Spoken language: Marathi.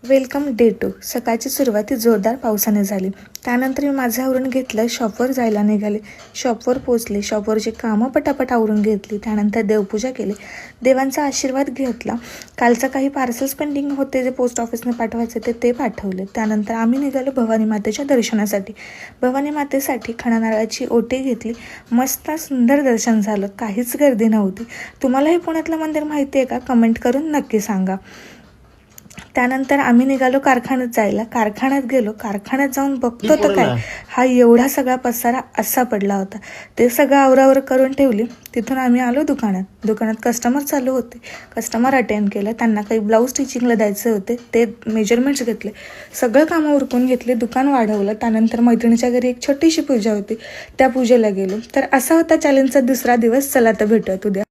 Welcome day 2. सकाळची सुरुवात जोरदार पावसाने झाली. त्यानंतर मी माझं आवरून घेतलं, शॉपवर जायला निघाले. शॉपवर पोचले, शॉपवरची कामं पटापट आवरून घेतली. त्यानंतर देवपूजा केली, देवांचा आशीर्वाद घेतला. कालचं काही पार्सल्स पेंडिंग होते जे पोस्ट ऑफिसने पाठवायचे ते पाठवले. त्यानंतर आम्ही निघालो भवानी मातेच्या दर्शनासाठी. भवानी मातेसाठी खणा नारळाची ओटी घेतली. मस्त सुंदर दर्शन झालं, काहीच गर्दी नव्हती. तुम्हाला हे पुण्यातलं मंदिर माहिती आहे का? कमेंट करून नक्की सांगा. त्यानंतर आम्ही निघालो कारखान्यात जायला. कारखान्यात गेलो. कारखान्यात जाऊन बघतो तर काय, हा एवढा सगळा पसारा असा पडला होता. ते सगळं आवरावर करून ठेवली. तिथून आम्ही आलो दुकानात. दुकानात कस्टमर चालू होते. कस्टमर अटेंड केलं. त्यांना काही ब्लाऊज स्टिचिंगला द्यायचे होते, ते मेजरमेंट्स घेतले. सगळं कामं उरकून घेतले. दुकान वाढवलं. त्यानंतर मैत्रिणीच्या घरी एक छोटीशी पूजा होती, त्या पूजेला गेलो. तर असा होता चॅलेंजचा दुसरा दिवस. चला तर भेटूयात उद्या.